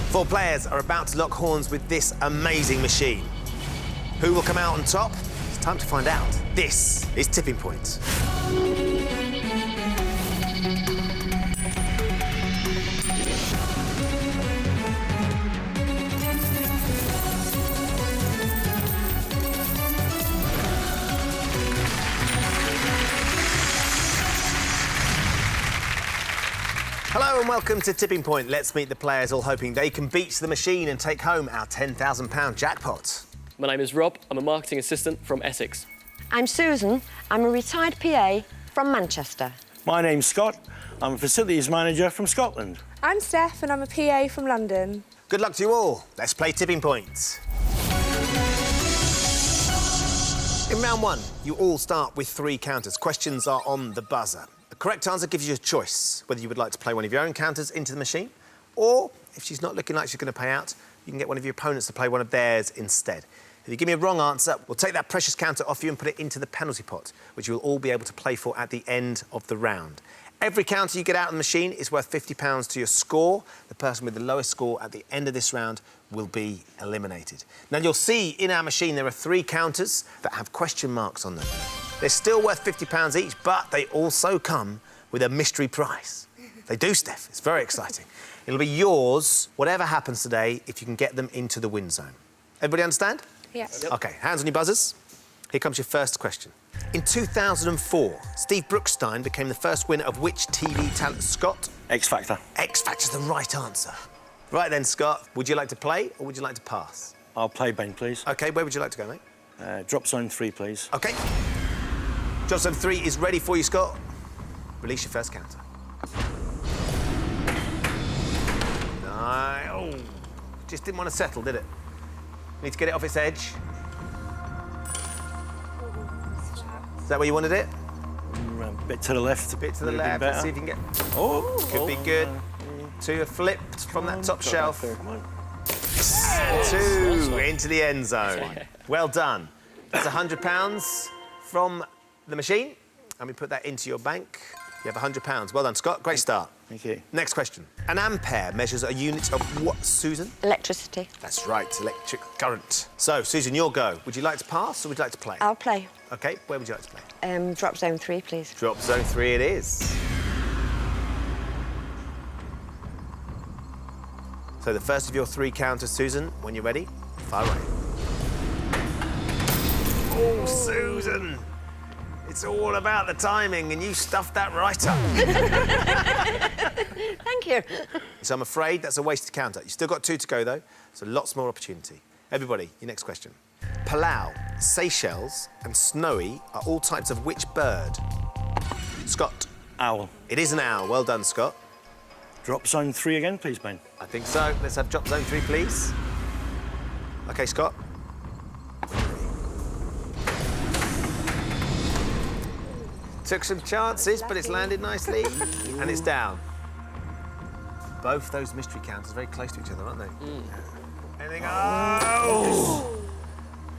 Four players are about to lock horns with this amazing machine. Who will come out on top? It's time to find out. This is Tipping Point. Hello and welcome to Tipping Point. Let's meet the players, all hoping they can beat the machine and take home our £10,000 jackpot. My name is Rob. I'm a marketing assistant from Essex. I'm Susan. I'm a retired PA from Manchester. My name's Scott. I'm a facilities manager from Scotland. I'm Steph and I'm a PA from London. Good luck to you all. Let's play Tipping Point. In round one, you all start with 3 counters. Questions are on the buzzer. The correct answer gives you a choice, whether you would like to play one of your own counters into the machine, or if she's not looking like she's going to pay out, you can get one of your opponents to play one of theirs instead. If you give me a wrong answer, we'll take that precious counter off you and put it into the penalty pot, which you will all be able to play for at the end of the round. Every counter you get out of the machine is worth £50 to your score. The person with the lowest score at the end of this round will be eliminated. Now, you'll see in our machine there are 3 counters that have question marks on them. They're still worth £50 each, but they also come with a mystery prize. They do, Steph. It's very exciting. It'll be yours, whatever happens today, if you can get them into the win zone. Everybody understand? Yes. Yep. OK, hands on your buzzers. Here comes your first question. In 2004, Steve Brookstein became the first winner of which TV talent? Scott? X Factor. X Factor's the right answer. Right then, Scott, would you like to play or would you like to pass? I'll play Ben, please. OK, where would you like to go, mate? Drop zone 3, please. OK. Drop zone 3 is ready for you, Scott. Release your first counter. Oh, just didn't want to settle, did it? Need to get it off its edge. Is that where you wanted it? A bit to the left. A bit to the left. Let's see if you can get... Oh! Could be good. 2 are flipped from that top shelf. 2 into the end zone. Well done. That's £100 from the machine, and we put that into your bank. You have £100. Well done, Scott. Great start. Thank you. Next question. An ampere measures a unit of what, Susan? Electricity. That's right, electric current. So, Susan, your go. Would you like to pass or would you like to play? I'll play. OK, where would you like to play? Drop zone 3, please. Drop zone 3 it is. So the first of your 3 counters, Susan, when you're ready, fire away. Oh, Susan! It's all about the timing, and you stuffed that right up. Thank you. So I'm afraid that's a wasted counter. You've still got 2 to go, though, so lots more opportunity. Everybody, your next question. Palau, Seychelles and Snowy are all types of which bird? Scott. Owl. It is an owl. Well done, Scott. Drop zone 3 again, please, Ben. I think so. Let's have drop zone 3, please. OK, Scott. Took some chances, but it's landed nicely. And it's down. Both those mystery counters are very close to each other, aren't they? Anything? Oh!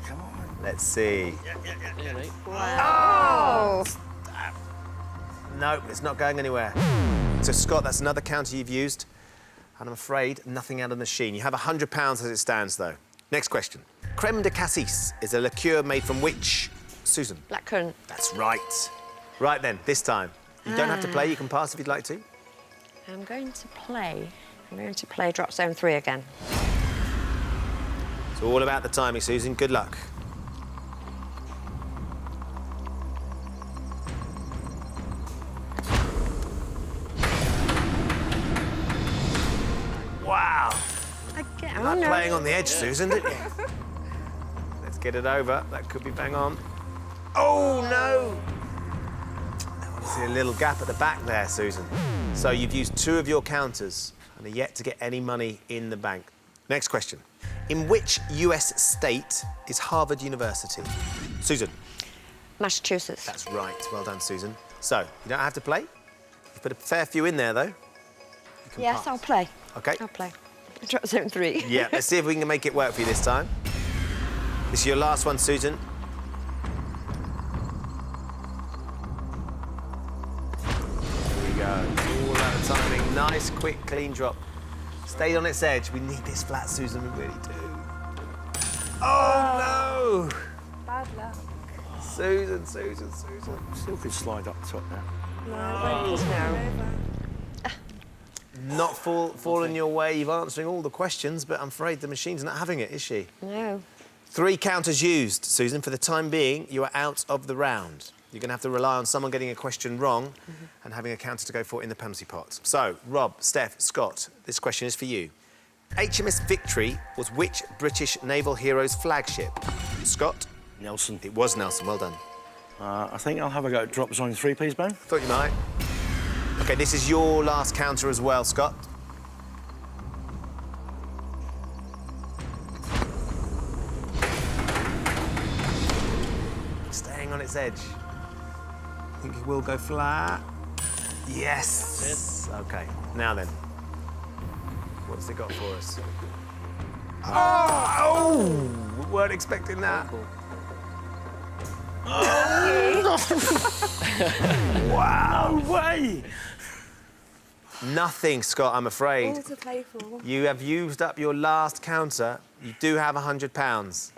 Come on. Let's see. Yeah, mate. Oh! Nope, it's not going anywhere. So, Scott, that's another counter you've used. And I'm afraid nothing out of the machine. You have £100 as it stands, though. Next question. Creme de cassis is a liqueur made from which? Susan? Blackcurrant. That's right. Right then, this time. You don't have to play, you can pass if you'd like to. I'm going to play drop zone 3 again. It's all about the timing, Susan. Good luck. Wow. Again. Like playing on the edge, Susan, didn't you? Let's get it over. That could be bang on. Oh, no! I see a little gap at the back there, Susan. So you've used 2 of your counters and are yet to get any money in the bank. Next question. In which US state is Harvard University? Susan? Massachusetts. That's right. Well done, Susan. So, you don't have to play. You've put a fair few in there, though. You can Yes, pass. I'll play. OK. I'll play. Drop zone 3. Yeah, let's see if we can make it work for you this time. This is your last one, Susan. Here we go. All out of timing. Nice, quick, clean drop. Stayed on its edge. We need this flat, Susan, we really do. Oh, no! Bad luck. Susan. Still could slide up top now. No, Not falling your way. You're answering all the questions, but I'm afraid the machine's not having it, is she? No. 3 counters used, Susan. For the time being, you are out of the round. You're going to have to rely on someone getting a question wrong and having a counter to go for in the penalty pot. So, Rob, Steph, Scott, this question is for you. HMS Victory was which British naval hero's flagship? Scott? Nelson. It was Nelson. Well done. I think I'll have a go at drop zone 3, please, Ben. Thought you might. OK, this is your last counter as well, Scott. Staying on its edge. I think it will go flat. Yes. OK, now then. What's it got for us? Oh! We weren't expecting that. Wow! No way! Nothing, Scott, I'm afraid. all to play for. You have used up your last counter. You do have £100.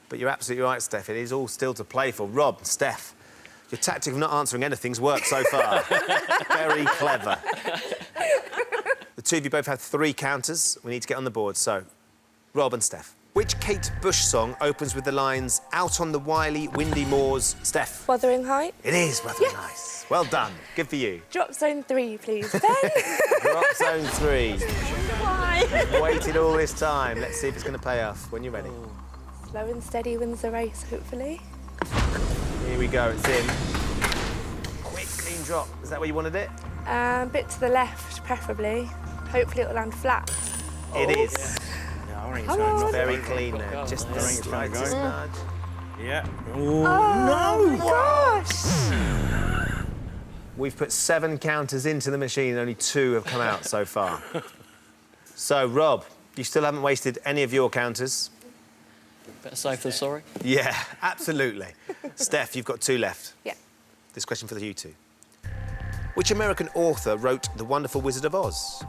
But you're absolutely right, Steph. It is all still to play for. Rob, Steph, your tactic of not answering anything's worked so far. Very clever. The two of you both have 3 counters. We need to get on the board. So, Rob and Steph. Which Kate Bush song opens with the lines, out on the wily, windy moors, Steph? Wuthering Heights. It is Wuthering Heights. Well done. Good for you. Drop zone 3, please, Ben. Drop zone 3. Why? Waited all this time. Let's see if it's going to pay off when you're ready. Slow and steady wins the race, hopefully. Here we go. It's in. Quick, clean drop. Is that where you wanted it? Bit to the left, preferably. Hopefully it'll land flat. It is. Yeah, I think Come it's on. going Very to clean there. Just the I think it's gonna go. slightest nudge. Yeah. Oh, my gosh! We've put 7 counters into the machine and only 2 have come out so far. So, Rob, you still haven't wasted any of your counters. Better safe than sorry. Yeah, absolutely. Steph, you've got 2 left. Yeah. This question for you two. Which American author wrote The Wonderful Wizard of Oz?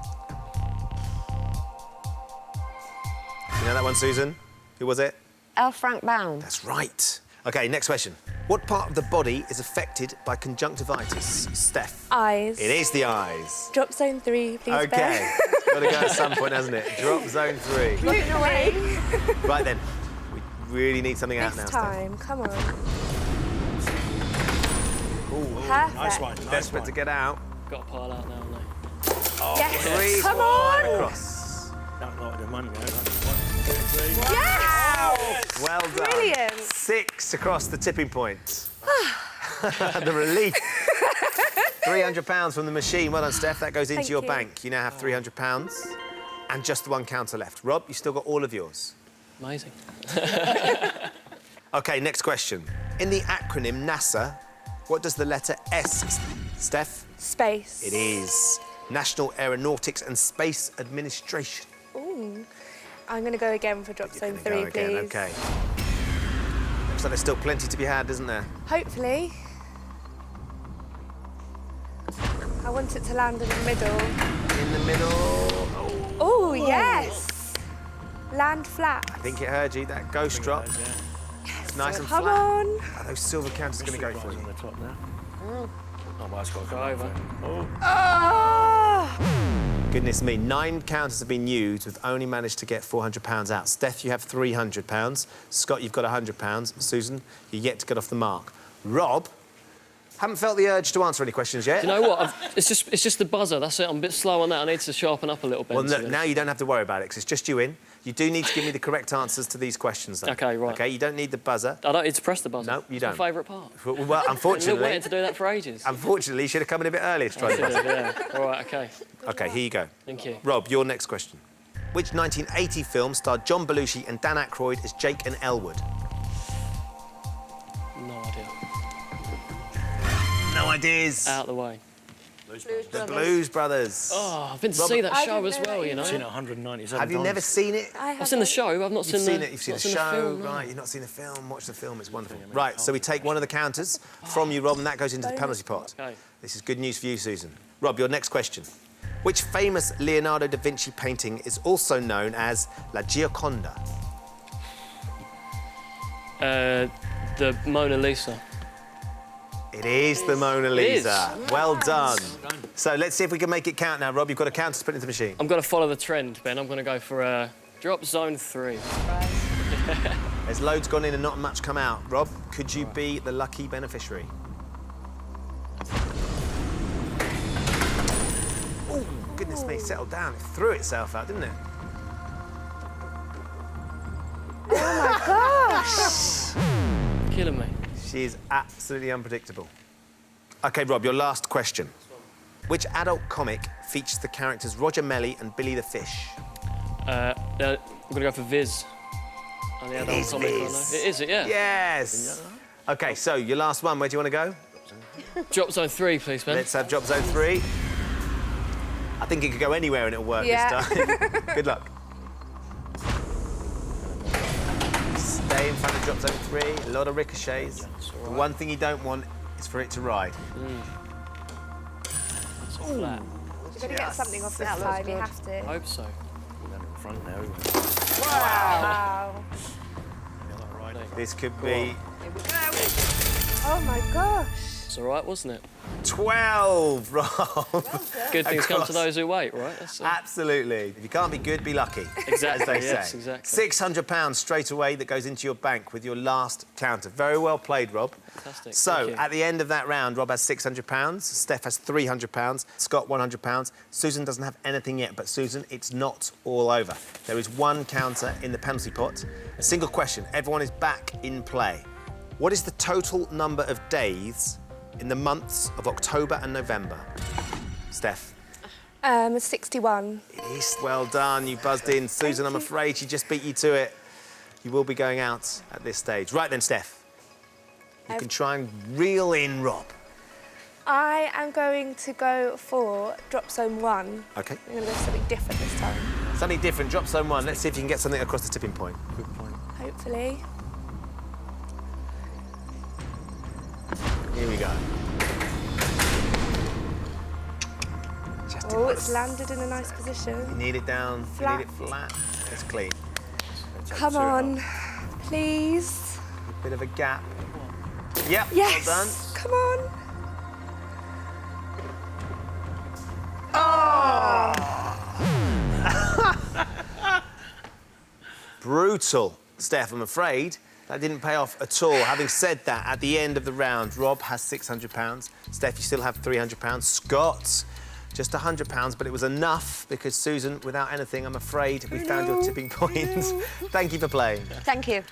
You know that one, Susan? Who was it? L. Frank Baum. That's right. OK, next question. What part of the body is affected by conjunctivitis? Steph? Eyes. It is the eyes. Drop zone 3, please, OK. Ben. Got to go at some point, hasn't it? Drop zone 3. Looking away. Right then. We really need something out now, This Steph. time, come on. Ooh, Perfect. Nice one. Nice desperate one. to get out. Got a pile out now, haven't they? Yes, come on! Across. Don't like the money, though. 1, 2, 3. Yes! Well done. Brilliant. 6 across the tipping point. The relief. £300 from the machine. Well done, Steph. That goes into Thank your you. bank. You now have £300 and just the 1 counter left. Rob, you still got all of yours. Amazing. OK, next question. In the acronym NASA, what does the letter S, Steph? Space. It is National Aeronautics and Space Administration. Ooh. I'm going to go again for drop zone 3, Go please. again, OK. Looks like there's still plenty to be had, isn't there? Hopefully. I want it to land in the middle. In the middle. Oh, Oh, yes! Land flat. I think it heard you. That ghost drop. It's nice and Come flat. on. Are those silver counters going to go for on you? the top now. Oh, well, it's got to Go go over. Oh. Oh! Goodness me, 9 counters have been used. We've only managed to get £400 out. Steph, you have £300. Scott, you've got £100. Susan, you're yet to get off the mark. Rob, haven't felt the urge to answer any questions yet. Do you know what? It's just the buzzer. That's it. I'm a bit slow on that. I need to sharpen up a little bit. Well, look, now you don't have to worry about it, because it's just you in. You do need to give me the correct answers to these questions, though. OK, right. OK, you don't need the buzzer. I don't need to press the buzzer. No, you It's don't. my favourite part. Well, I've been unfortunately... waiting to do that for ages. Unfortunately, you should have come in a bit earlier to try the buzzer. Yeah. All right, OK. OK, here you go. Thank you. Rob, your next question. Which 1980 film starred John Belushi and Dan Aykroyd as Jake and Elwood? No idea. No ideas. Out of the way. The Blues Brothers. Oh, I've been to Robert- see that I show didn't as know well, that you know. I've seen it 197 Have you times. never seen it? I've seen the show. I've not You've seen seen the. it. You've seen not the the show, film, no. right? You've not seen the film. Watch the film. It's wonderful. Right. So we take one of the counters from you, Rob, and that goes into the penalty pot. Okay. This is good news for you, Susan. Rob, your next question. Which famous Leonardo da Vinci painting is also known as La Gioconda? The Mona Lisa. It is the Mona Lisa. Well done. So let's see if we can make it count now, Rob. You've got a counter to put into the machine. I'm going to follow the trend, Ben. I'm going to go for drop zone 3. There's loads gone in and not much come out. Rob, could you be the lucky beneficiary? Oh, goodness me, settled down. It threw itself out, didn't it? Oh my gosh! Killing me. She is absolutely unpredictable. OK, Rob, your last question. Which adult comic features the characters Roger Melly and Billy the Fish? I'm going to go for Viz. The adult is comic, I Viz. know. It is, yeah. Yes. OK, so your last one, where do you want to go? Drop zone 3, please, Ben. Let's have drop zone 3. I think it could go anywhere and it'll work Yeah. this time. Good luck. Stay in front of drop zone 3. A lot of ricochets. The one thing you don't want is for it to ride. It's a flat. You're going to get something off this time, you have I to. hope so. In front now. Wow! This could be Oh my gosh! It's all right, wasn't it? 12, Rob. Good things come Across. to those who wait, right? That's Absolutely. If you can't be good, be lucky. Exactly, As they yes, say. exactly. £600 straight away that goes into your bank with your last counter. Very well played, Rob. Fantastic, So, thank you. at the end of that round, Rob has £600, Steph has £300, Scott £100. Susan doesn't have anything yet, but Susan, it's not all over. There is one counter in the penalty pot. A single question. Everyone is back in play. What is the total number of days in the months of October and November? Steph. 61. It is. Well done. You buzzed in. Susan, I'm afraid she just beat you to it. You will be going out at this stage. Right then, Steph. You can try and reel in Rob. I am going to go for drop zone 1. OK. I'm going to go for something different this time. Something different. Drop zone 1. Let's see if you can get something across the tipping point. Good point. Hopefully. Here we go. Oh, it's landed in a nice position. You need it down. Flat. You need it flat. It's clean. Come on, please. A bit of a gap. Yep. Yes. Well done. Come on. Brutal, Steph, I'm afraid. That didn't pay off at all. Having said that, at the end of the round, Rob has £600. Steph, you still have £300. Scott, just £100, but it was enough because, Susan, without anything, I'm afraid we found your tipping point. Thank you for playing. Thank you.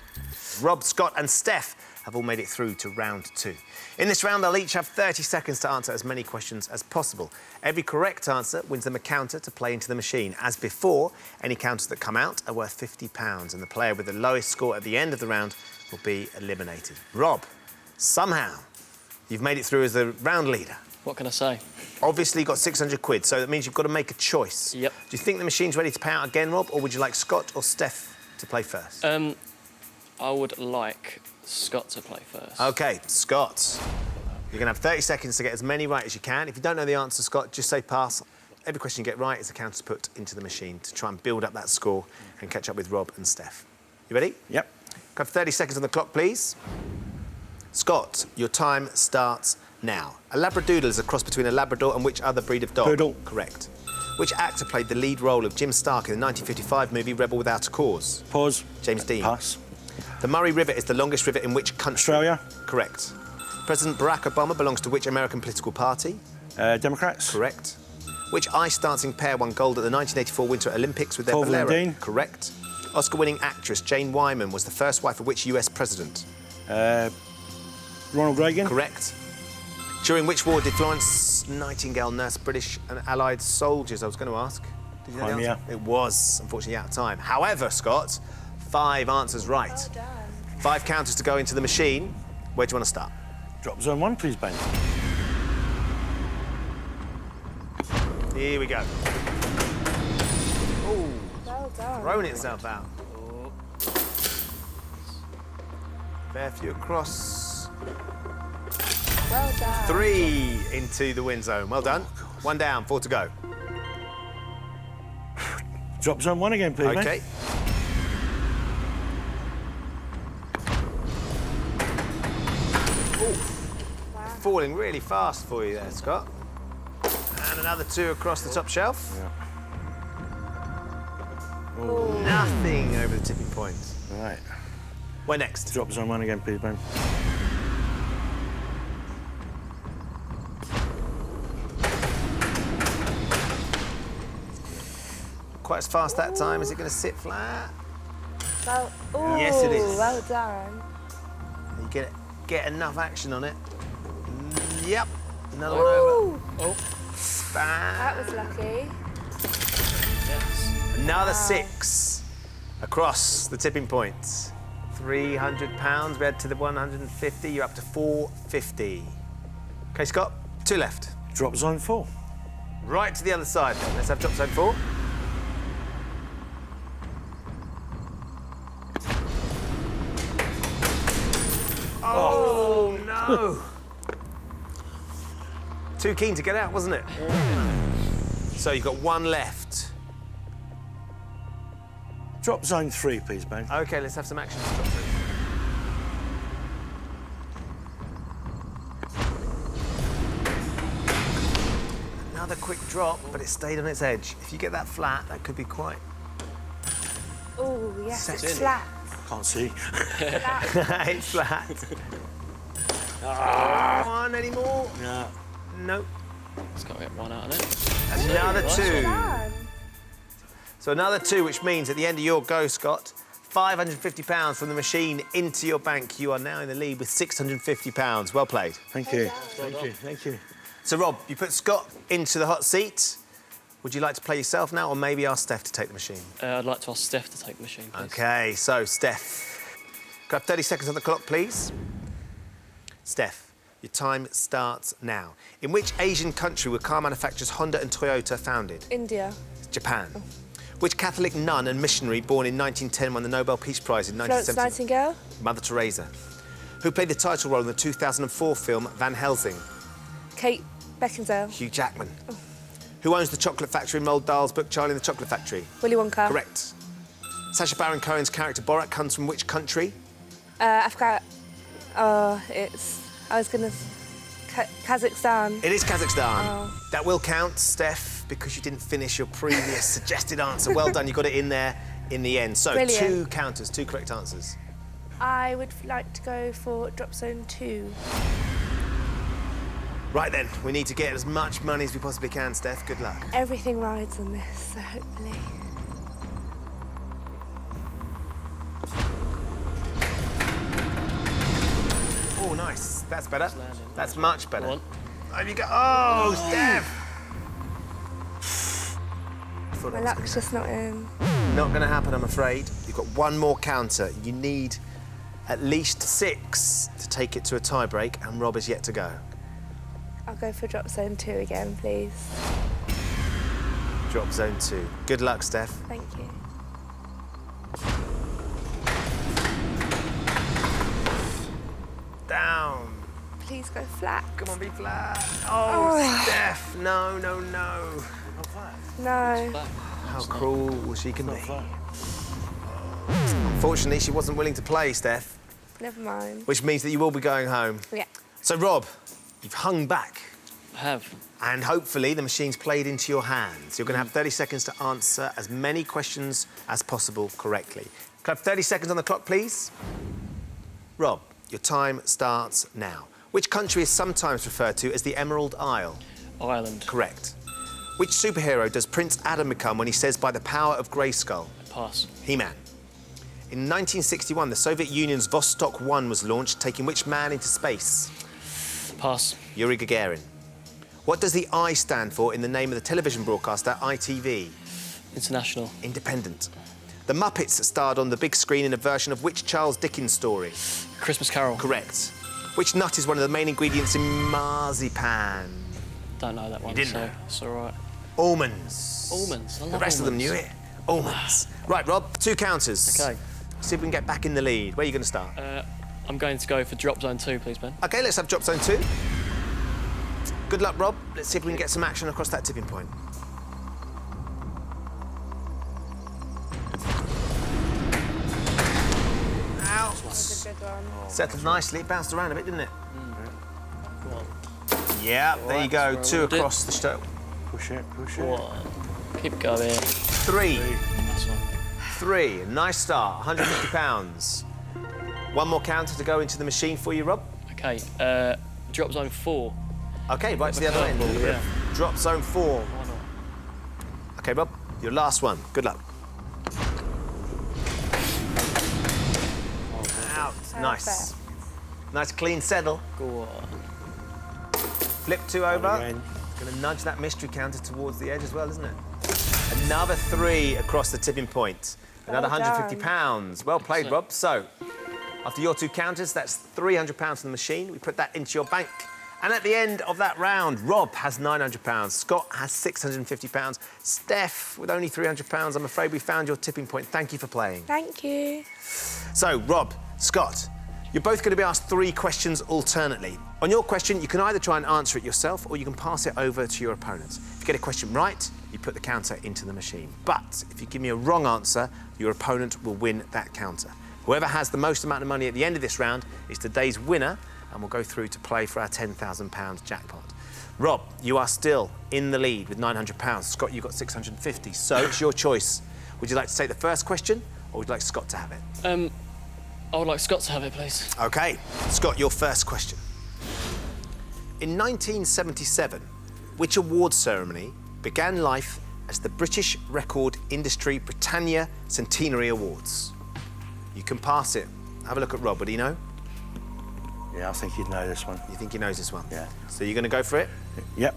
Rob, Scott and Steph have all made it through to round 2. In this round, they'll each have 30 seconds to answer as many questions as possible. Every correct answer wins them a counter to play into the machine. As before, any counters that come out are worth £50, and the player with the lowest score at the end of the round will be eliminated. Rob, somehow, you've made it through as the round leader. What can I say? Obviously, you've got 600 quid, so that means you've got to make a choice. Yep. Do you think the machine's ready to pay out again, Rob, or would you like Scott or Steph to play first? I would like Scott to play first. OK, Scott. You're going to have 30 seconds to get as many right as you can. If you don't know the answer, Scott, just say pass. Every question you get right is a counter put into the machine to try and build up that score and catch up with Rob and Steph. You ready? Yep. Got 30 seconds on the clock, please. Scott, your time starts now. A Labradoodle is a cross between a Labrador and which other breed of dog? Poodle. Correct. Which actor played the lead role of Jim Stark in the 1955 movie Rebel Without a Cause? Pause. James Dean. Pass. The Murray River is the longest river in which country? Australia. Correct. President Barack Obama belongs to which American political party? Democrats. Correct. Which ice dancing pair won gold at the 1984 Winter Olympics with their Colvin and bolero? Dean. Correct. Oscar-winning actress Jane Wyman was the first wife of which US president? Ronald Reagan. Correct. During which war did Florence Nightingale nurse British and Allied soldiers? I was going to ask. Did you know the Crimea. answer? It was, unfortunately, out of time. However, Scott, 5 answers right. Well done. 5 counters to go into the machine. Where do you want to start? Drop zone 1, please, Ben. Here we go. Oh, Well done. thrown itself out. Fair few across. Well done. 3 into the win zone. Well done. 1 down, 4 to go. Drop zone 1 again, please, Okay. mate. Falling really fast for you there, Scott. And another 2 across the top shelf. Nothing over the tipping point. Right. Where next? Drop zone 1 again, please, Ben. Quite as fast that time. Is it going to sit flat? Well, ooh, Yes, it is. Well done. You get enough action on it. Yep. Another one over. Oh, That was lucky. yes. Another 6 across the tipping point. £300. We head to the 150. You're up to 450. Okay, Scott. 2 left. Drop zone 4. Right to the other side then. Let's have drop zone 4. Oh, no. Too keen to get out, wasn't it? So you've got 1 left. Drop zone 3, please, Ben. OK, let's have some action. Drop zone. Another quick drop, but it stayed on its edge. If you get that flat, that could be quite... Oh, yes, Set it's in. flat. Can't see. It's flat. Come on, any more? Yeah. Nope. It's got to get 1 out of it. Another 2. Done. So another 2, which means at the end of your go, Scott, £550 from the machine into your bank. You are now in the lead with £650. Well played. Thank you. Thank you. Thank you. So, Rob, you put Scott into the hot seat. Would you like to play yourself now, or maybe ask Steph to take the machine? I'd like to ask Steph to take the machine, please. OK, so, Steph. Could I have 30 seconds on the clock, please? Steph, your time starts now. In which Asian country were car manufacturers Honda and Toyota founded? India. Japan. Which Catholic nun and missionary born in 1910 won the Nobel Peace Prize in Florence 1970? Nightingale. Mother Teresa. Who played the title role in the 2004 film Van Helsing? Kate Beckinsale. Hugh Jackman. Who owns the chocolate factory in Roald Dahl's book Charlie and the Chocolate Factory? Willy Wonka. Correct. Sacha Baron Cohen's character Borat comes from which country? I forgot. I was gonna. Kazakhstan. It is Kazakhstan. Oh. That will count, Steph, because you didn't finish your previous suggested answer. Well done, you got it in there in the end. So, Brilliant. 2 counters, 2 correct answers. I would like to go for drop zone 2. Right then, we need to get as much money as we possibly can, Steph. Good luck. Everything rides on this, so hopefully. Oh, nice. That's better. That's much better. Go on. There you go. Oh, Steph! My luck's just not in. Not going to happen, I'm afraid. You've got 1 more counter. You need at least 6 to take it to a tie-break, and Rob is yet to go. I'll go for drop zone 2 again, please. Drop zone 2. Good luck, Steph. Thank you. Down. Please go flat. Come on, be flat. Oh, Steph. No, no, no. No. How cruel she can be. Flat. Unfortunately, she wasn't willing to play, Steph, Never mind. which means that you will be going home. Yeah. So, Rob, you've hung back, I have. and hopefully the machine's played into your hands. You're going to have 30 seconds to answer as many questions as possible correctly. Can I have 30 seconds on the clock, please? Rob, your time starts now. Which country is sometimes referred to as the Emerald Isle? Ireland. Correct. Which superhero does Prince Adam become when he says, by the power of Grayskull? Pass. He-Man. In 1961, the Soviet Union's Vostok 1 was launched, taking which man into space? Pass. Yuri Gagarin. What does the I stand for in the name of the television broadcaster ITV? International. Independent. The Muppets starred on the big screen in a version of which Charles Dickens story? Christmas Carol. Correct. Which nut is one of the main ingredients in marzipan? Don't know that one, didn't so know? it's all right. Almonds. Almonds. I love The rest of them almonds. knew it. Almonds. Right, Rob, 2 counters. OK. See if we can get back in the lead. Where are you going to start? I'm going to go for drop zone 2, please, Ben. OK, let's have drop zone 2. Good luck, Rob. Let's see if we can get some action across that tipping point. good one. Settled nicely. It bounced around a bit, didn't it? Go on. Yeah, there you go. Alright, 2 rolled it. across the stroke. Push it, push Go it. on. Keep going. 3. That's one. 3. Nice start. £150. One more counter to go into the machine for you, Rob. Okay, drop zone 4. Okay, right to the other end. Yeah. Drop zone 4. Why not? Okay, Rob, your last one. Good luck. Out. Nice. Nice clean settle. Go on. Flip 2 over. Again. Going to nudge that mystery counter towards the edge as well, isn't it? Another 3 across the tipping point. Another Well done. £150. Well played, Rob. So, after your 2 counters, that's £300 from the machine. We put that into your bank. And at the end of that round, Rob has £900, Scott has £650, Steph with only £300. I'm afraid we found your tipping point. Thank you for playing. Thank you. So, Rob, Scott, you're both going to be asked 3 questions alternately. On your question, you can either try and answer it yourself or you can pass it over to your opponents. If you get a question right, you put the counter into the machine. But if you give me a wrong answer, your opponent will win that counter. Whoever has the most amount of money at the end of this round is today's winner and will go through to play for our £10,000 jackpot. Rob, you are still in the lead with £900. Scott, you've got £650. So it's your choice. Would you like to take the first question or would you like Scott to have it? I would like Scott to have it, please. OK. Scott, your first question. In 1977, which award ceremony began life as the British Record Industry Britannia Centenary Awards? You can pass it. Have a look at Rob. Would he know? Yeah, I think you'd know this one. You think he knows this one? Yeah. So you're going to go for it? Yep.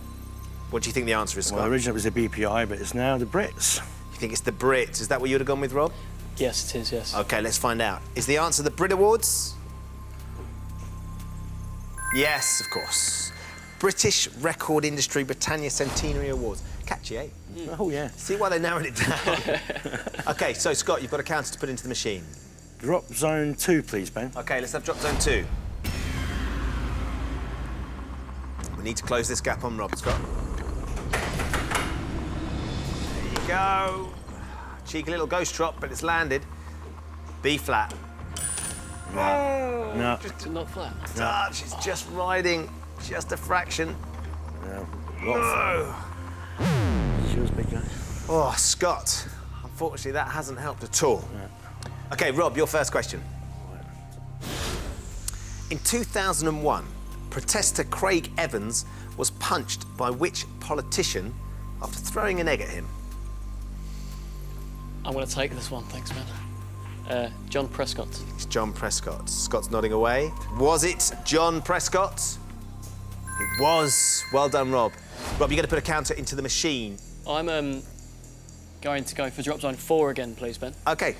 What do you think the answer is, Scott? Well, originally it was the BPI, but it's now the Brits. You think it's the Brits? Is that what you would have gone with, Rob? Yes, it is, yes. OK, let's find out. Is the answer the Brit Awards? Yes, of course. British Record Industry Britannia Centenary Awards. Catchy, eh? Oh, yeah. See why they narrowed it down? OK, so, Scott, you've got a counter to put into the machine. Drop zone 2, please, Ben. OK, let's have drop zone 2. We need to close this gap on Rob, Scott. There you go. Cheeky little ghost drop, but it's landed. B flat. No. It's not flat. Touch, it's just riding just a fraction. No. Oh, It's yours, big guy. oh, Scott. Unfortunately, that hasn't helped at all. OK, Rob, your first question. In 2001, protester Craig Evans was punched by which politician after throwing an egg at him? I'm going to take this one, thanks, man. John Prescott. It's John Prescott. Scott's nodding away. Was it John Prescott? It was. Well done, Rob. Rob, you're going to put a counter into the machine. I'm going to go for drop zone 4 again, please, Ben. OK.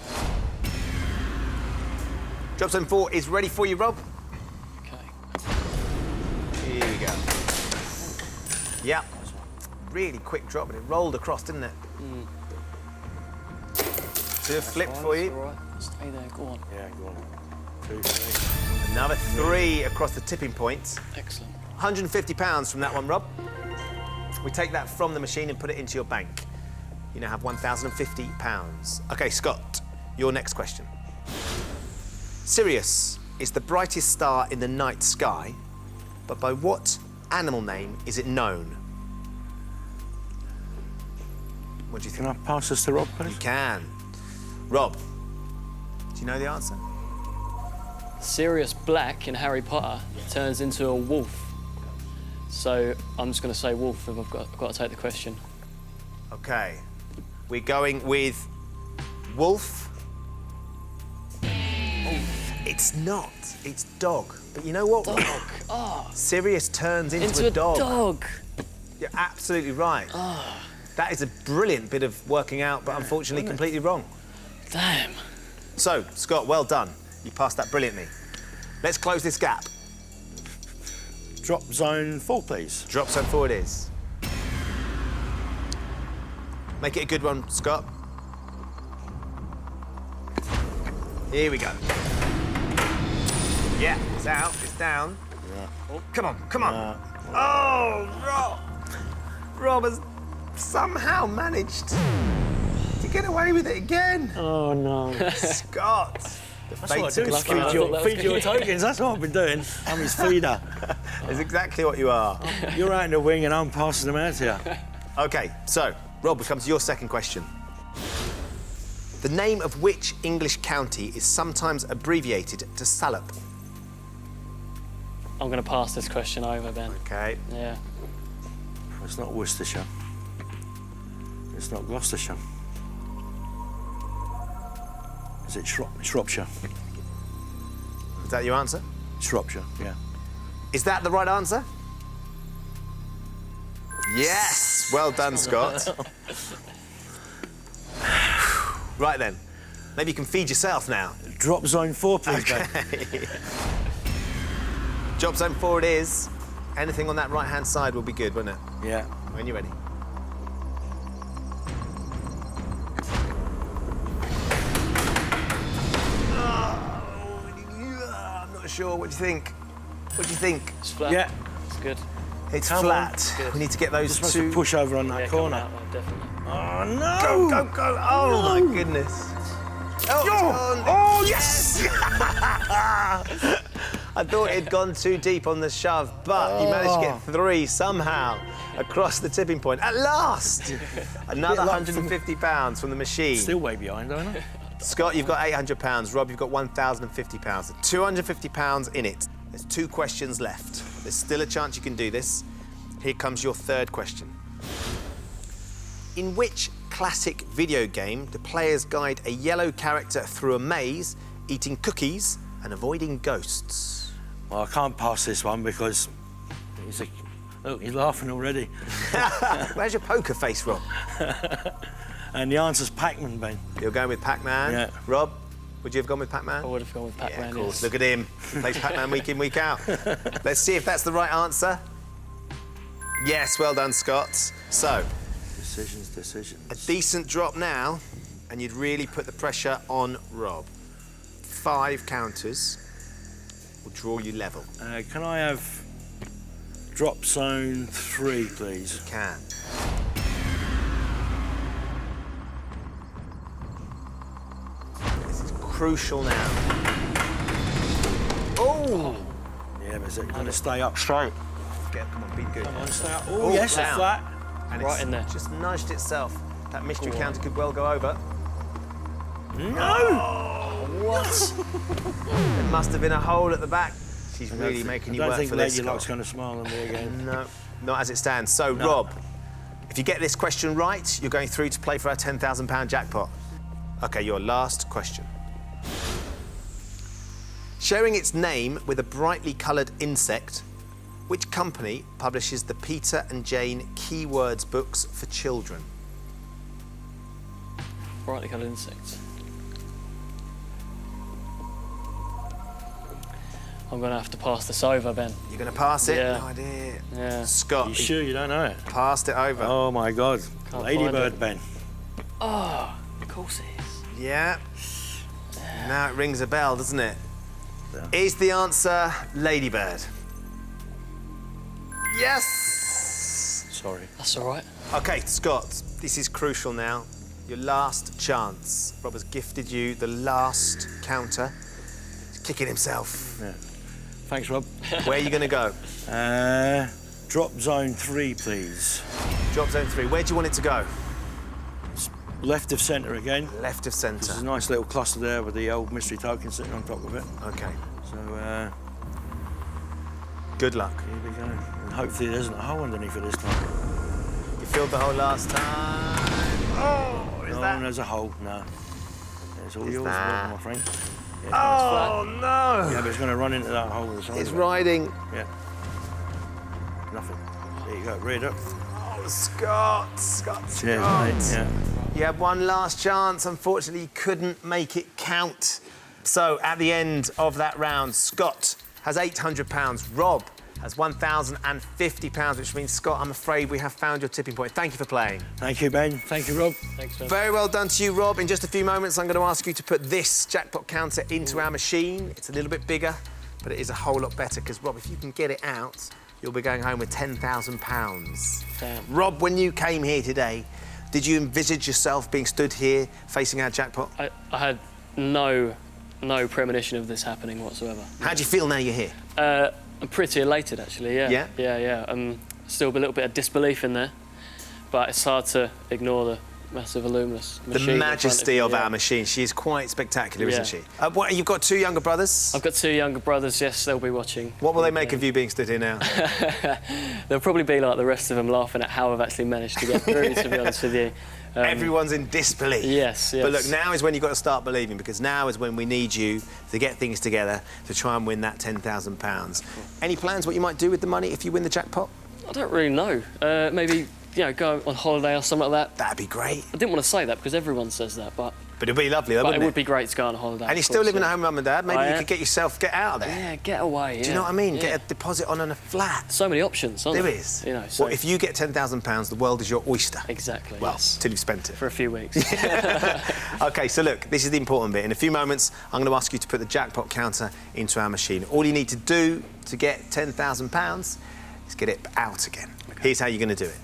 Drop zone 4 is ready for you, Rob. Okay. Here we go. Yeah. Really quick drop, and it rolled across, didn't it? Do a flip for you. All right. Stay there, go on. Yeah, go on. 2, 3. Another 3 across the tipping point. Excellent. £150 from that one, Rob. We take that from the machine and put it into your bank. You now have £1,050. OK, Scott, your next question. Sirius is the brightest star in the night sky, but by what animal name is it known? What do you think? Can I pass this to Rob, please? You can. Rob, do you know the answer? Sirius Black in Harry Potter turns into a wolf. So I'm just going to say wolf if I've got to take the question. OK. We're going with wolf. It's not. It's dog. But you know what? Dog. Oh, Sirius turns into into a dog. dog. You're absolutely right. That is a brilliant bit of working out, but unfortunately completely wrong. Damn. So, Scott, well done. You passed that brilliantly. Let's close this gap. Drop zone 4, please. Drop zone 4 it is. Make it a good one, Scott. Here we go. Yeah, it's out, it's down. Yeah. Oh, come on, come on. Oh, Rob! Rob has somehow managed to get away with it again. Oh, no. Scott, The That's what I fates do, are is Lucky man, I conspiring. thought that was feed your good. tokens. That's what I've been doing. I'm his feeder. That's exactly what you are. You're out in the wing and I'm passing them out to you. OK, so, Rob, we come to your second question. The name of which English county is sometimes abbreviated to Salop? I'm going to pass this question over, Ben. OK. Yeah. It's not Worcestershire. It's not Gloucestershire. Is it Shropshire? Is that your answer? Shropshire, yeah. Is that the right answer? Yes! Well done, Scott. Right then. Maybe you can feed yourself now. Drop zone 4, please, Ben. Job zone 4 it is. Anything on that right-hand side will be good, won't it? Yeah. When you're ready. I'm not sure. What do you think? What do you think? It's flat. Yeah. It's good. It's Come flat. Good. We need to get those Just supposed two. to push over on that Yeah, coming corner. out there, definitely. Oh, no! Go, go, go! Oh my goodness! Oh, it's gone. Oh, yes! I thought it'd gone too deep on the shove, but you managed to get 3 somehow across the tipping point. At last! Another Bit like £150 from the machine. Still way behind, don't I? Scott, you've got £800. Rob, you've got £1,050. £250 in it. There's 2 questions left. There's still a chance you can do this. Here comes your third question. In which classic video game do players guide a yellow character through a maze, eating cookies and avoiding ghosts? Well, I can't pass this one because he's a... Look, he's laughing already. Where's your poker face, Rob? And the answer's Pac-Man, Ben. You're going with Pac-Man. Yeah. Rob, would you have gone with Pac-Man? I would have gone with Yeah, Pac-Man. of course. yes. Look at him. He plays Pac-Man week in, week out. Let's see if that's the right answer. Yes, well done, Scott. So, Decisions. a decent drop now, and you'd really put the pressure on Rob. 5 counters will draw you level. Can I have drop zone 3, please? Can. This is crucial now. Oh! Yeah, but is it going to stay up straight? Come on, be good. Come on, stay up. Oh, Oh, yes, down. a flat. And Right it's in there. just nudged itself. That mystery counter could well go over. No! What? There must have been a hole at the back. She's really making you I work don't think for this, Lady Luck's Scott. going to smile at me again. No, not as it stands. So, Rob, if you get this question right, you're going through to play for our £10,000 jackpot. OK, your last question. Sharing its name with a brightly coloured insect, which company publishes the Peter and Jane Keywords books for children? Brightly coloured insect. I'm going to have to pass this over, Ben. You're going to pass it? Yeah. No idea. Yeah. Scott, You sure you don't know it? passed it over. Oh, my God. Can't Ladybird, find Ben. Oh, of course it is. Yeah. Now it rings a bell, doesn't it? Yeah. Is the answer Ladybird? Yes! Sorry. That's all right. OK, Scott, this is crucial now. Your last chance. Rob has gifted you the last counter. He's kicking himself. Yeah. Thanks, Rob. Where are you going to go? Drop zone 3, please. Drop zone 3. Where do you want it to go? Left of centre again. Left of There's a centre. nice little cluster there with the old mystery token sitting on top of it. OK. So, Good luck. here we go. And hopefully there isn't a hole underneath it this time. You filled the hole last time. Oh, is No, that? there's a hole. No. It's all Is yours, that- my friend. Oh, no! Yeah, but it's going to run into that hole. This It's riding. Yeah. Nothing. There you go. Read up. Oh, Scott. Scott. Cheers, Scott. mate. Yeah. You had one last chance. Unfortunately, you couldn't make it count. So, at the end of that round, Scott has £800. Rob has £1,050, which means, Scott, I'm afraid we have found your tipping point. Thank you for playing. Thank you, Ben. Thank you, Rob. Thanks, Ben. Very well done to you, Rob. In just a few moments, I'm going to ask you to put this jackpot counter into our machine. It's a little bit bigger, but it is a whole lot better, because, Rob, if you can get it out, you'll be going home with £10,000. Damn. Rob, when you came here today, did you envisage yourself being stood here facing our jackpot? I had no no premonition of this happening whatsoever. How do you feel now you're here? I'm pretty elated, actually, yeah. Yeah? Yeah. Still a little bit of disbelief in there, but it's hard to ignore the massive luminous machine. The majesty of yeah. our machine. She is quite spectacular, Yeah. isn't she? You've got 2 younger brothers? I've got 2 younger brothers, yes, they'll be watching. What will they make of you being stood here now? They'll probably be like the rest of them, laughing at how I've actually managed to get through, to be honest with you. Everyone's in disbelief. Yes. But look, now is when you've got to start believing, because now is when we need you to get things together to try and win that £10,000. Any plans what you might do with the money if you win the jackpot? I don't really know. Maybe, go on holiday or something like that. That'd be great. I didn't want to say that because everyone says that, but It'd be lovely, though, it wouldn't would be great to go on a holiday. And you're still living at home with Mum and Dad. Maybe you could get out of there. Yeah, get away. Do you know what I mean? Get a deposit on a flat. So many options, aren't there? There is. So Well, if you get £10,000, the world is your oyster. Exactly. Well, yes. till you've spent it. For a few weeks. OK, so look, this is the important bit. In a few moments, I'm going to ask you to put the jackpot counter into our machine. All you need to do to get £10,000 is get it out again. Okay. Here's how you're going to do it.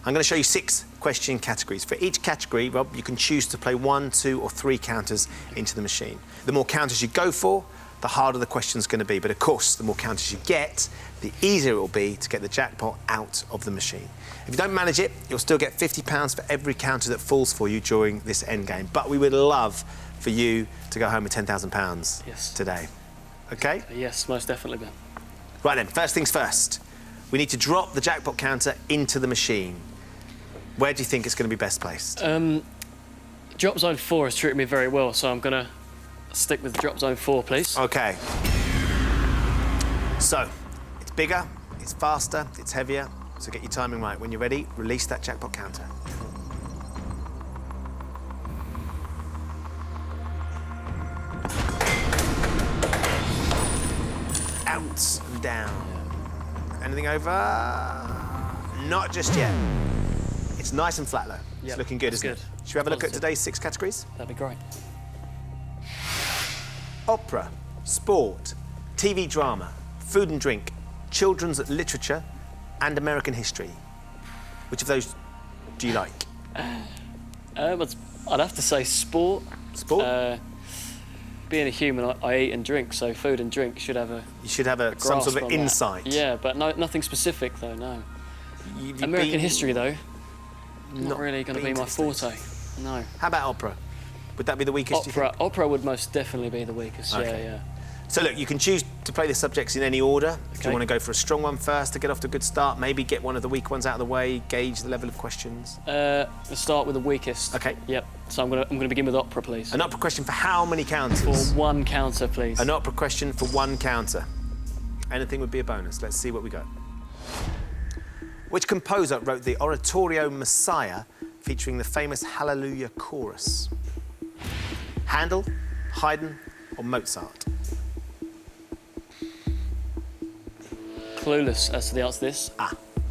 I'm going to show you 6 question categories. For each category, Rob, you can choose to play 1, 2 or 3 counters into the machine. The more counters you go for, the harder the question's going to be. But of course, the more counters you get, the easier it will be to get the jackpot out of the machine. If you don't manage it, you'll still get £50 for every counter that falls for you during this end game. But we would love for you to go home with £10,000 today. OK? Yes, most definitely, Ben. Right then, first things first. We need to drop the jackpot counter into the machine. Where do you think it's going to be best placed? Drop zone 4 has treated me very well, so I'm going to stick with drop zone 4, please. OK. So, it's bigger, it's faster, it's heavier, so get your timing right. When you're ready, release that jackpot counter. Out and down. Anything over? Not just yet. It's nice and flat, though. It's looking good, isn't it? Should we have a look at today's 6 categories? That'd be great. Opera, sport, TV drama, food and drink, children's literature, and American history. Which of those do you like? I'd have to say sport. Sport? Being a human, I eat and drink, so food and drink should have a... You should have some sort of insight. Yeah, but nothing specific, though, no. American history, though, not really going to be my forte. No. How about opera? Would that be the weakest, do you think? Opera would most definitely be the weakest, yeah. So, look, you can choose to play the subjects in any order. Do you want to go for a strong one first to get off to a good start? Maybe get one of the weak ones out of the way, gauge the level of questions? Let's start with the weakest. OK. Yep. So I'm gonna begin with opera, please. An opera question for how many counters? For 1 counter, please. An opera question for 1 counter. Anything would be a bonus. Let's see what we got. Which composer wrote the oratorio Messiah featuring the famous Hallelujah chorus? Handel, Haydn or Mozart? Clueless as to the answer to this.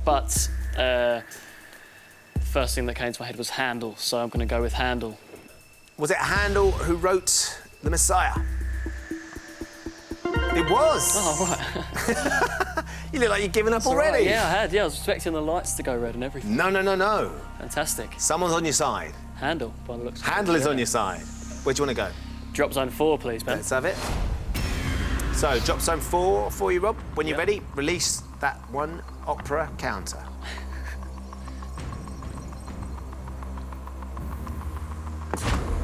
But first thing that came to my head was Handel, so I'm going to go with Handel. Was it Handel who wrote the Messiah? It was. Oh, right. You look like you're giving up already. Right. Yeah, I had. Yeah, I was expecting the lights to go red and everything. No. Fantastic. Someone's on your side. Handel, by the looks of it. Handel is on your side. Where do you want to go? Drop zone 4, please, Ben. Let's have it. So, drop zone 4 for you, Rob. When you're ready, release that 1 opera counter.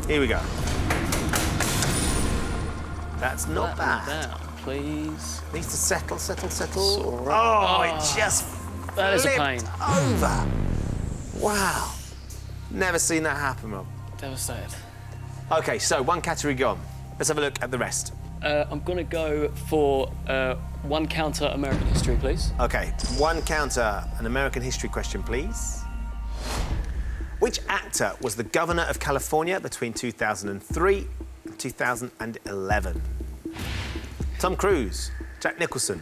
Here we go. That's not bad. Down, please. Needs to settle. all right. Oh, it just That is a pain. flipped over. Wow. Never seen that happen, Rob. Devastated. OK, so 1 category gone. Let's have a look at the rest. I'm going to go for 1 counter American history, please. OK, 1 counter, an American history question, please. Which actor was the governor of California between 2003 and 2011? Tom Cruise, Jack Nicholson,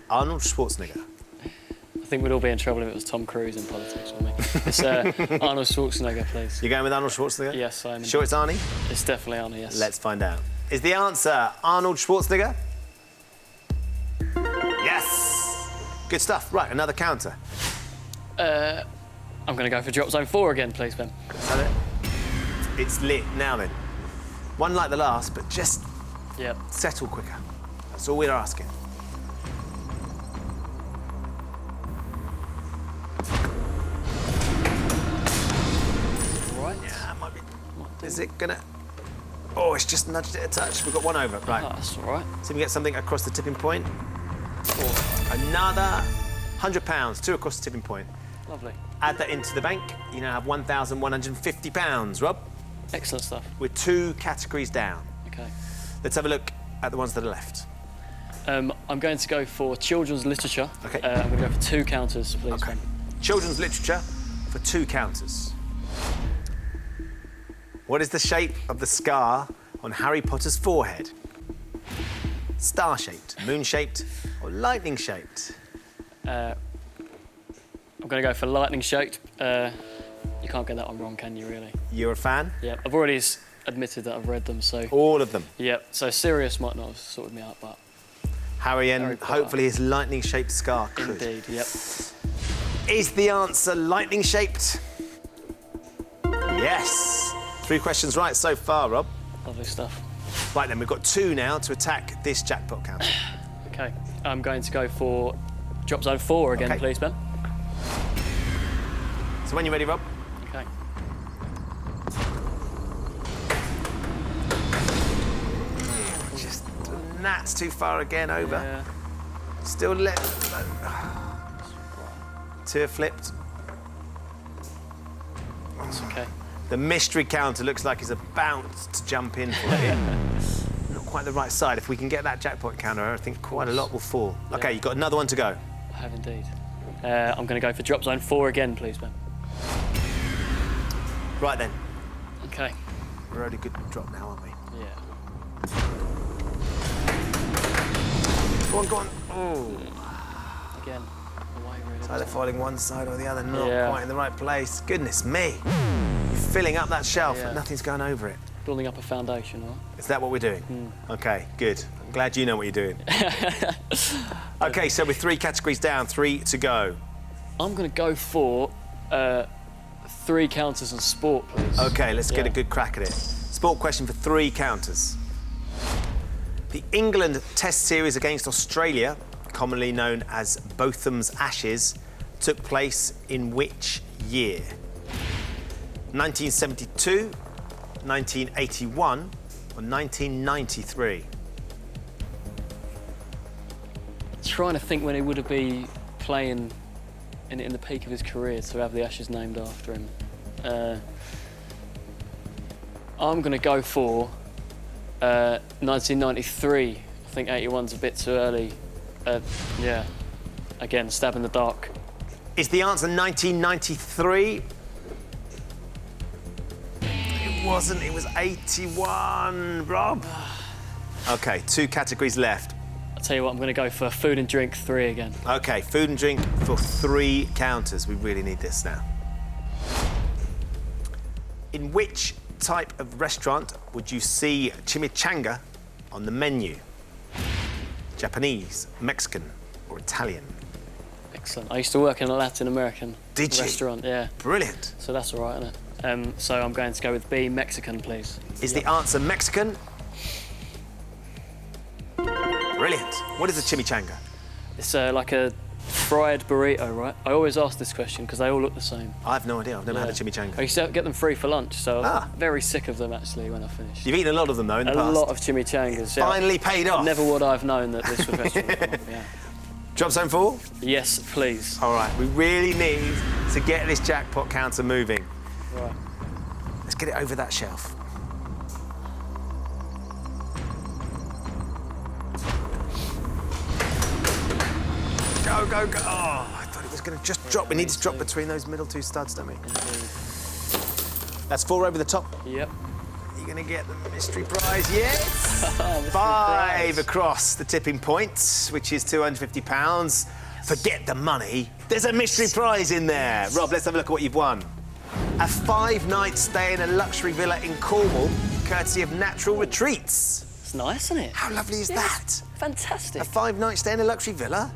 Arnold Schwarzenegger. I think we'd all be in trouble if it was Tom Cruise in politics, wouldn't we? It's Arnold Schwarzenegger, please. You're going with Arnold Schwarzenegger? Yes, I am. Sure it's Arnie? It's definitely Arnie, yes. Let's find out. Is the answer Arnold Schwarzenegger? Yes! Good stuff. Right, another counter. I'm going to go for drop zone 4 again, please, Ben. Let's have it. It's lit now then. One like the last, but just Yep. Settle quicker. That's all we're asking. Right. Yeah, might be. Is it gonna? Oh, it's just nudged it a touch. We've got one over. Right. Oh, that's all right. See if we get something across the tipping point. Or another £100, 2 across the tipping point. Lovely. Add that into the bank. You now have £1,150, Rob. Excellent stuff. We're 2 categories down. Okay. Let's have a look at the ones that are left. I'm going to go for children's literature. Okay. I'm going to go for 2 counters, please. Okay. Ben. Children's literature for 2 counters. What is the shape of the scar on Harry Potter's forehead? Star-shaped, moon-shaped, or lightning-shaped? I'm going to go for lightning-shaped. You can't get that one wrong, can you, really? You're a fan? Yeah. I've already admitted that I've read them, so... All of them. Yep. So Sirius might not have sorted me out, but... Harry and Harry Potter. hopefully his lightning-shaped scar could. Indeed, yep. Is the answer lightning-shaped? Yes. 3 questions right so far, Rob. Lovely stuff. Right then, we've got 2 now to attack this jackpot counter. Okay. I'm going to go for drop zone 4 again, Okay. please, Ben. So when you're ready, Rob. Okay. Just, that's too far again, over. Yeah. Still let. 2 have flipped. That's okay. The mystery counter looks like he's about to jump in for it. Not quite the right side. If we can get that jackpot counter, I think quite a lot will fall. Yeah. Okay, you've got another one to go. I have indeed. I'm going to go for drop zone 4 again, please, Ben. Right then. Okay. We're at a good drop now, aren't we? Yeah. Go on, go on. Oh. Again. Away, really. It's either falling one side or the other, not Yeah. quite in the right place. Goodness me. You're filling up that shelf, Yeah. but nothing's going over it. Building up a foundation, right? Is that what we're doing? Okay, good. I'm glad you know what you're doing. Okay, so we're 3 categories down, 3 to go. I'm going to go for 3 counters on sport, please. Okay, let's get a Yeah. good crack at it. Sport question for 3 counters. The England Test series against Australia, commonly known as Botham's Ashes, took place in which year? 1972, 1981, or 1993? Trying to think when he would have been playing in the peak of his career to have the Ashes named after him. I'm going to go for 1993. I think 81's a bit too early. Yeah. Again, stab in the dark. Is the answer 1993? It wasn't, it was 81, Rob. Okay, 2 categories left. I'll tell you what, I'm going to go for food and drink 3 again. Okay, food and drink for 3 counters. We really need this now. In which type of restaurant would you see chimichanga on the menu? Japanese, Mexican, or Italian? Excellent. I used to work in a Latin American Did you? restaurant, yeah. Brilliant. So that's all right, isn't it? So I'm going to go with B, Mexican, please. Is the answer Mexican? Brilliant. What is a chimichanga? It's like a fried burrito, right? I always ask this question because they all look the same. I have no idea. I've never had a chimichanga. I used to get them free for lunch, so I was Ah. very sick of them actually when I finished. You've eaten a lot of them, though, in the A past. lot of chimichangas. Yeah. Finally paid off. Never would I have known that this would restaurant. Yeah. Drop zone 4? Yes, please. All right, we really need to get this jackpot counter moving. Right. Let's get it over that shelf. Go, go, go. Oh, I thought it was going to just drop. We need to drop between those middle 2 studs, don't we? That's 4 over the top. Yep. You're going to get the mystery prize, yes! Mystery 5 prize. across the tipping point, which is £250. Forget the money. There's a mystery prize in there. Rob, let's have a look at what you've won. A 5-night stay in a luxury villa in Cornwall, courtesy of Natural Retreats. It's nice, isn't it? How lovely is that? Fantastic. A 5-night stay in a luxury villa?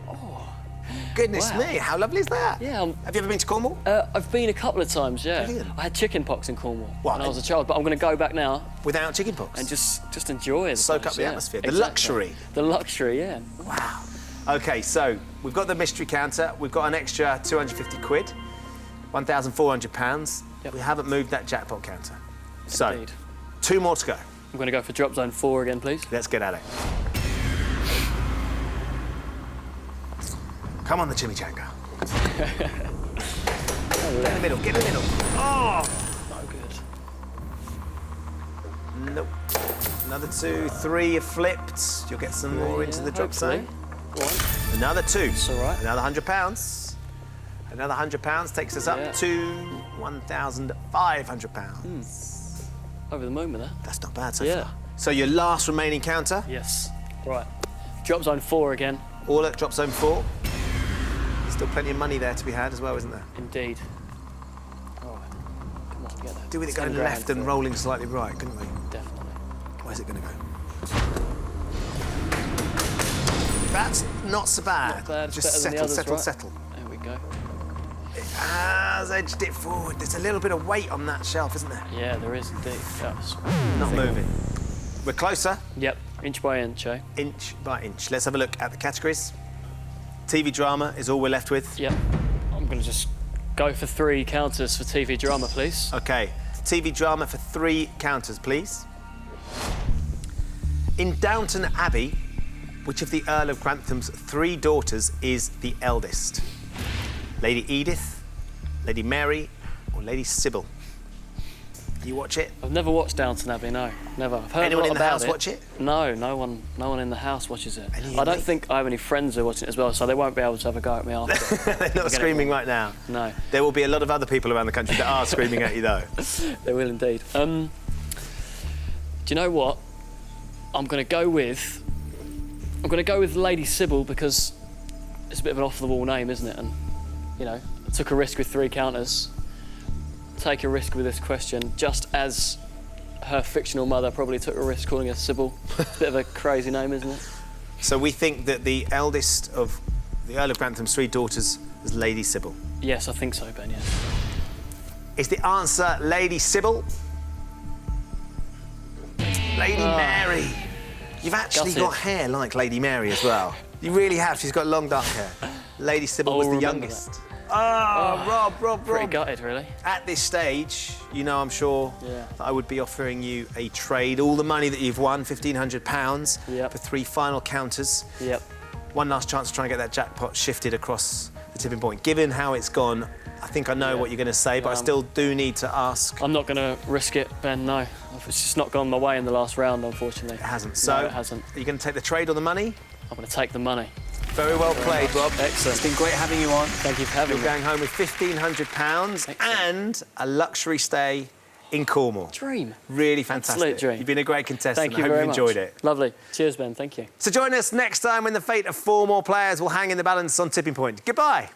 goodness Wow. me, how lovely is that? Yeah. Have you ever been to Cornwall? I've been a couple of times, yeah. Brilliant. I had chicken pox in Cornwall What? when I was a child, but I'm going to go back now Without chicken pox? and just enjoy it. Soak up the atmosphere. The luxury. The luxury, yeah. Wow. OK, so we've got the mystery counter. We've got an extra 250 quid, £1,400. Yep. We haven't moved that jackpot counter. So, Indeed. 2 more to go. I'm going to go for drop zone 4 again, please. Let's get at it. Come on, the chimichanga. Get in the middle, get in the middle. Oh! No good. Nope. Another 2, 3 have flipped. You'll get some more into the drop hopefully. zone. Go on. Another 2. It's all right. Another £100. Another £100 takes us up Yeah. to £1,500. Over the moon with that. That's not bad so Yeah. far. So your last remaining counter, Yes. Right. Drop zone 4 again. all at drop zone 4. There's still plenty of money there to be had as well, isn't there? Indeed. All right. Come on, get there. Do with it going 10 grand left and for- rolling slightly right, couldn't we? Definitely. Where's it going to go? That's not so bad. Not bad. It's Just better than the settle, others, settle, right? settle. There we go. It has edged it forward. There's a little bit of weight on that shelf, isn't there? Yeah, there is indeed. That's Not moving. We're closer, Yep. Inch by inch, eh? inch by inch. Let's have a look at the categories. TV drama is all we're left with. Yep. I'm going to just go for 3 counters for TV drama, please. OK, TV drama for 3 counters, please. In Downton Abbey, which of the Earl of Grantham's 3 daughters is the eldest? Lady Edith, Lady Mary, or Lady Sybil? Do you watch it? I've never watched Downton Abbey, no. Never. I've heard Anyone a lot in the about house it. watch it? No, no one in the house watches it. Any I don't mates? think I have any friends who are watching it as well, so they won't be able to have a go at me after. They're not Get it screaming wrong. right now. No, There will be a lot of other people around the country that are screaming at you, though. they will indeed. Do you know what? I'm going to go with Lady Sybil because it's a bit of an off-the-wall name, isn't it? And, you know, I took a risk with 3 counters. Take a risk with this question, just as her fictional mother probably took a risk calling her Sybil. It's a bit of a crazy name, isn't it? So we think that the eldest of the Earl of Grantham's 3 daughters is Lady Sybil. Yes, I think so, Ben, yes. Is the answer Lady Sybil? Lady Mary. You've actually Gutted. got hair like Lady Mary as well. You really have. She's got long dark hair. Lady Sybil I'll was the remember youngest. Oh, Rob. Pretty gutted, really. At this stage, you know, I'm sure Yeah. that I would be offering you a trade. All the money that you've won, £1,500 Yep. for 3 final counters. Yep. One last chance to try and get that jackpot shifted across the tipping point. Given how it's gone, I think I know what you're going to say, but I still do need to ask. I'm not going to risk it, Ben, no. It's just not gone my way in the last round, unfortunately. It hasn't. So, No, it hasn't. Are you going to take the trade or the money? I'm going to take the money. Very well played, Rob. Excellent. It's been great having you on. Thank you for having You're me. going home with £1,500 Excellent. and a luxury stay in Cornwall. Dream. Really fantastic. Absolute dream. You've been a great contestant. Thank you I hope very you've much. enjoyed it. Lovely. Cheers, Ben. Thank you. So join us next time when the fate of 4 more players will hang in the balance on Tipping Point. Goodbye.